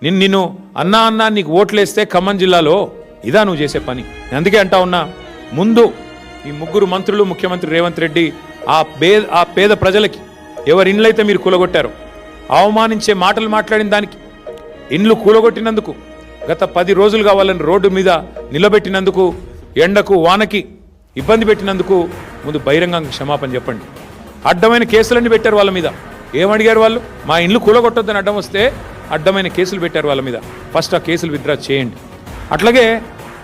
నిన్ను అన్నా అన్నా నీకు ఓట్లేస్తే ఖమ్మం జిల్లాలో ఇదా నువ్వు చేసే పని. అందుకే అంటా ఉన్నా, ముందు ఈ ముగ్గురు మంత్రులు, ముఖ్యమంత్రి రేవంత్ రెడ్డి ఆ పేద ప్రజలకి ఎవరి ఇండ్లైతే మీరు కూలగొట్టారో, అవమానించే మాటలు మాట్లాడిన దానికి, ఇండ్లు కూలగొట్టినందుకు, గత 10 రోజులుగా వాళ్ళని రోడ్డు మీద నిలబెట్టినందుకు, ఎండకు వానకి ఇబ్బంది పెట్టినందుకు ముందు బహిరంగంగా క్షమాపణ చెప్పండి. అడ్డమైన కేసులన్నీ పెట్టారు వాళ్ళ మీద. ఏమడిగారు వాళ్ళు? మా ఇండ్లు కూలగొట్టొద్దని అడ్డం వస్తే అడ్డమైన కేసులు పెట్టారు వాళ్ళ మీద. ఫస్ట్ ఆ కేసులు విత్డ్రా చేయండి. అట్లాగే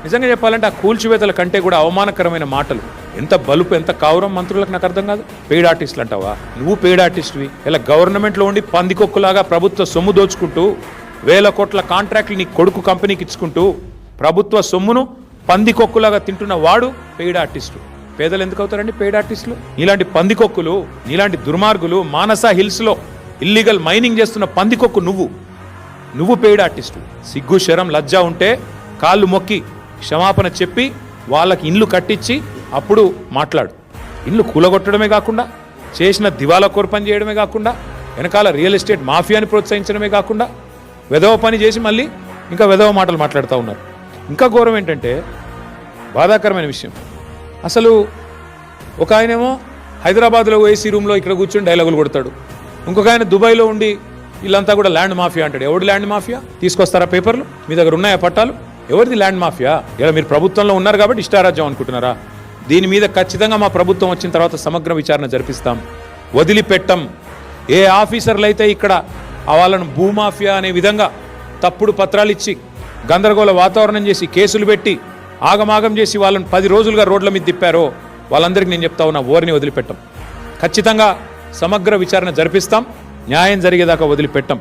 నిజంగా చెప్పాలంటే ఆ కూల్చివేతల కంటే కూడా అవమానకరమైన మాటలు, ఎంత బలుపు, ఎంత కావురం మంత్రులకు నాకు అర్థం కాదు. పెయిడ్ ఆర్టిస్టులు అంటావా? నువ్వు పెయిడ్ ఆర్టిస్టువి. ఇలా గవర్నమెంట్లో ఉండి పందికొక్కులాగా ప్రభుత్వ సొమ్ము దోచుకుంటూ, 1000 కోట్ల కాంట్రాక్ట్లు నీ కొడుకు కంపెనీకి ఇచ్చుకుంటూ ప్రభుత్వ సొమ్మును పందికొక్కులాగా తింటున్న వాడు పెయిడ్ ఆర్టిస్టు. పేదలు ఎందుకు అవుతారండి పెయిడ్ ఆర్టిస్టులు? నీలాంటి పందికొక్కులు, నీలాంటి దుర్మార్గులు, మానస హిల్స్లో ఇల్లీగల్ మైనింగ్ చేస్తున్న పందికొక్కు నువ్వు పెయిడ్ ఆర్టిస్టు. సిగ్గు, శరం, లజ్జ ఉంటే కాళ్ళు మొక్కి క్షమాపణ చెప్పి వాళ్ళకి ఇండ్లు కట్టించి అప్పుడు మాట్లాడు. ఇండ్లు కూలగొట్టడమే కాకుండా, చేసిన దివాలా కోరు పని చేయడమే కాకుండా, వెనకాల రియల్ ఎస్టేట్ మాఫియాని ప్రోత్సహించడమే కాకుండా, వెధవ పని చేసి మళ్ళీ ఇంకా వెధవ మాటలు మాట్లాడుతూ ఉన్నారు. ఇంకా ఘోరం ఏంటంటే, బాధాకరమైన విషయం, అసలు ఒక ఆయనేమో హైదరాబాద్లో ఏసీ రూమ్లో ఇక్కడ కూర్చొని డైలాగులు కొడతాడు. ఇంకొక ఆయన దుబాయ్లో ఉండి వీళ్ళంతా కూడా ల్యాండ్ మాఫియా అంటాడు. ఎవడు ల్యాండ్ మాఫియా? తీసుకొస్తారా పేపర్లు? మీ దగ్గర ఉన్నాయా పట్టాలు? ఎవరిది ల్యాండ్ మాఫియా? ఇలా మీరు ప్రభుత్వంలో ఉన్నారు కాబట్టి ఇష్టారాజ్యం అనుకుంటున్నారా? దీని మీద ఖచ్చితంగా మా ప్రభుత్వం వచ్చిన తర్వాత సమగ్ర విచారణ జరిపిస్తాం. వదిలిపెట్టం. ఏ ఆఫీసర్లు అయితే ఇక్కడ వాళ్ళను భూమాఫియా అనే విధంగా తప్పుడు పత్రాలు ఇచ్చి గందరగోళ వాతావరణం చేసి కేసులు పెట్టి ఆగమాగం చేసి వాళ్ళని 10 రోజులుగా రోడ్ల మీద తిప్పారో వాళ్ళందరికీ నేను చెప్తా ఉన్నా, ఓరిని వదిలిపెట్టం. ఖచ్చితంగా సమగ్ర విచారణ జరిపిస్తాం. న్యాయం జరిగేదాకా వదిలిపెట్టం.